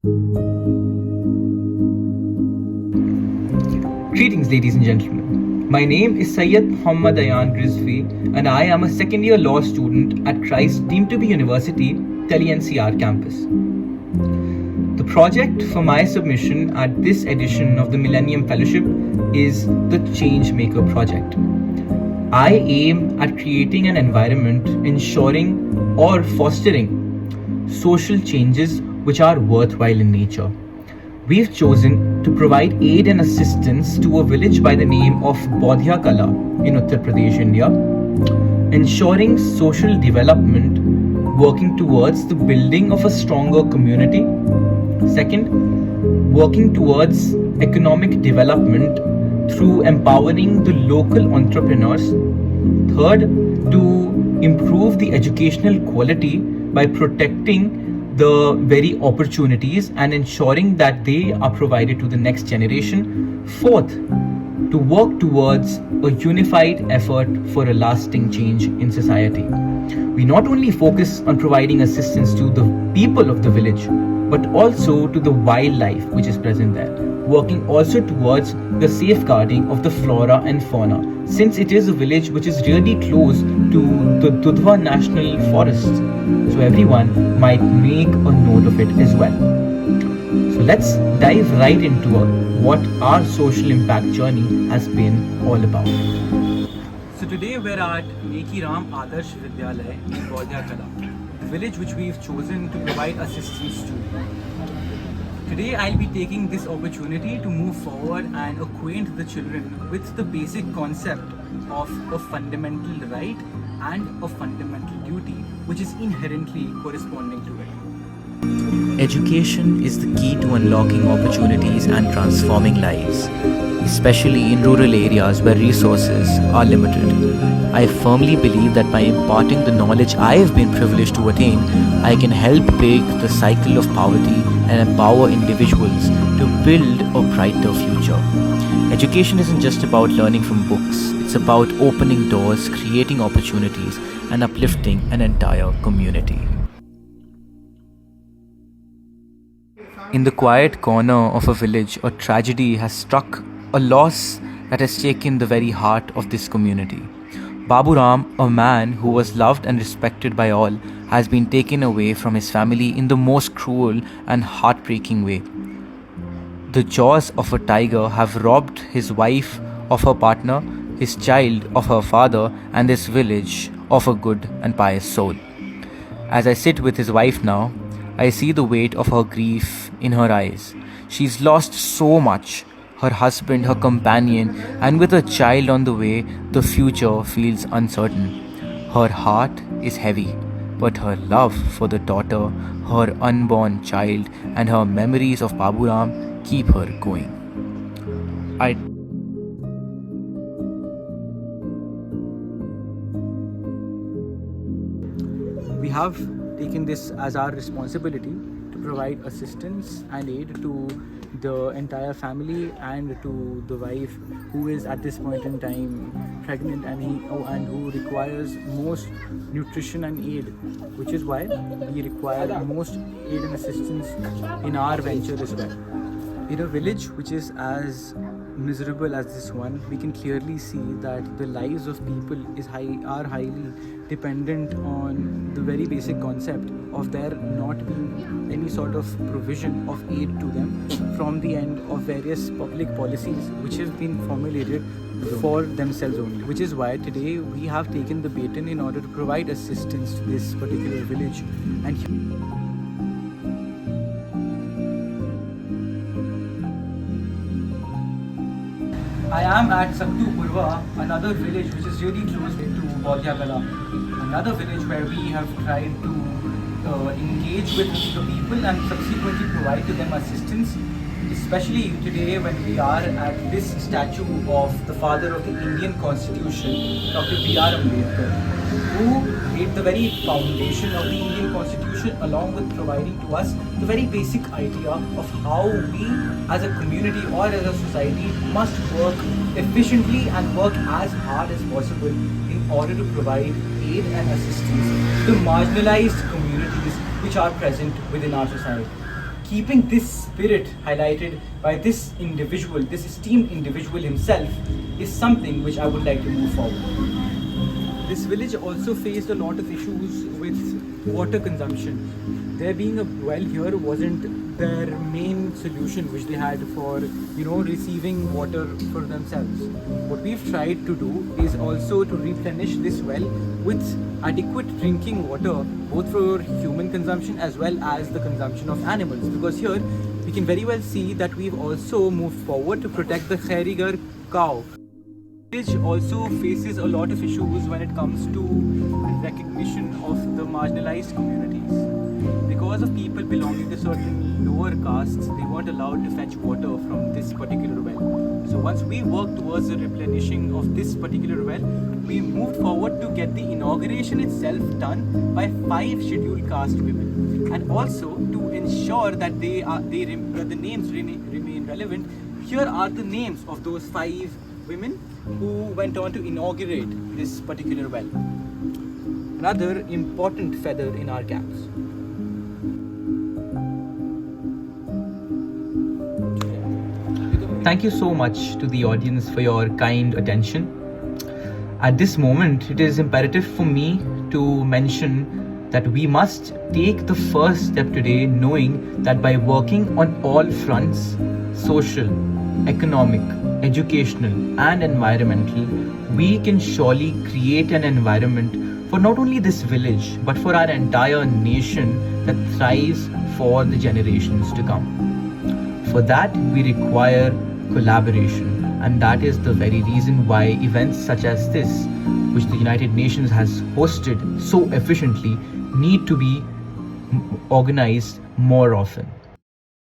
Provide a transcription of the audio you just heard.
Greetings, ladies and gentlemen. My name is Syed Muhammad Ayan Rizvi, and I am a second year law student at Christ Deemed to be University, Delhi NCR campus. The project for my submission at this edition of the Millennium Fellowship is the Changemaker Project. I aim at creating an environment ensuring or fostering social changes which are worthwhile in nature. We've chosen to provide aid and assistance to a village by the name of Bodhya Kala in Uttar Pradesh, India, ensuring social development, working towards the building of a stronger community. Second, working towards economic development through empowering the local entrepreneurs. Third, to improve the educational quality by protecting the very opportunities and ensuring that they are provided to the next generation. Fourth, to work towards a unified effort for a lasting change in society. We not only focus on providing assistance to the people of the village, but also to the wildlife which is present there, working also towards the safeguarding of the flora and fauna, since it is a village which is really close to the Dudhwa National Forest. So everyone might make a note of it as well. So let's dive right into what our social impact journey has been all about. So today we're at Neki Ram Adarsh Vidyalaya in Bodhya Kala, the village which we've chosen to provide assistance to. Today I'll be taking this opportunity to move forward and acquaint the children with the basic concept of a fundamental right and a fundamental duty which is inherently corresponding to it. Education is the key to unlocking opportunities and transforming lives, especially in rural areas where resources are limited. I firmly believe that by imparting the knowledge I have been privileged to attain, I can help break the cycle of poverty and empower individuals to build a brighter future. Education isn't just about learning from books, it's about opening doors, creating opportunities, and uplifting an entire community. In the quiet corner of a village, a tragedy has struck, a loss that has taken the very heart of this community. Babu Ram, a man who was loved and respected by all, has been taken away from his family in the most cruel and heartbreaking way. The jaws of a tiger have robbed his wife of her partner, his child of her father, and this village of a good and pious soul. As I sit with his wife now, I see the weight of her grief in her eyes. She's lost so much. Her husband, her companion, and with a child on the way, the future feels uncertain. Her heart is heavy, but her love for the daughter, her unborn child, and her memories of Babu Ram keep her going. We have taken this as our responsibility to provide assistance and aid to the entire family and to the wife who is at this point in time pregnant and who requires most nutrition and aid, which is why we require most aid and assistance in our venture as well. In a village which is as miserable as this one, we can clearly see that the lives of people are highly dependent on the very basic concept of there not being any sort of provision of aid to them from the end of various public policies which have been formulated for themselves only. Which is why today we have taken the baton in order to provide assistance to this particular village. And I am at Sattu Purva, another village which is really close to Bodhya Kala, another village where we have tried to engage with the people and subsequently provide to them assistance, especially today when we are at this statue of the father of the Indian Constitution, Dr. B.R. Ambedkar, who laid the very foundation of the Indian Constitution along with providing to us the very basic idea of how we as a community or as a society must work efficiently and work as hard as possible in order to provide aid and assistance to the marginalized communities which are present within our society. keeping this spirit highlighted by this individual, this esteemed individual himself, is something which I would like to move forward. This village also faced a lot of issues with water consumption. There being a well here wasn't their main solution which they had for receiving water for themselves. What we've tried to do is also to replenish this well with adequate drinking water, both for human consumption as well as the consumption of animals, because here we can very well see that we've also moved forward to protect the Kherigar cow. The village also faces a lot of issues when it comes to recognition of the marginalized communities. Because of people belonging to certain lower castes, they weren't allowed to fetch water from this particular well. So once we worked towards the replenishing of this particular well, we moved forward to get the inauguration itself done by 5 scheduled caste women, and also to ensure that the names remain relevant. Here are the names of those 5 women who went on to inaugurate this particular well. Another important feather in our caps. Thank you so much to the audience for your kind attention. At this moment, it is imperative for me to mention that we must take the first step today, knowing that by working on all fronts, social, economic, educational and environmental, we can surely create an environment for not only this village but for our entire nation that thrives for the generations to come. For that, we require collaboration, and that is the very reason why events such as this, which the United Nations has hosted so efficiently, need to be organized more often.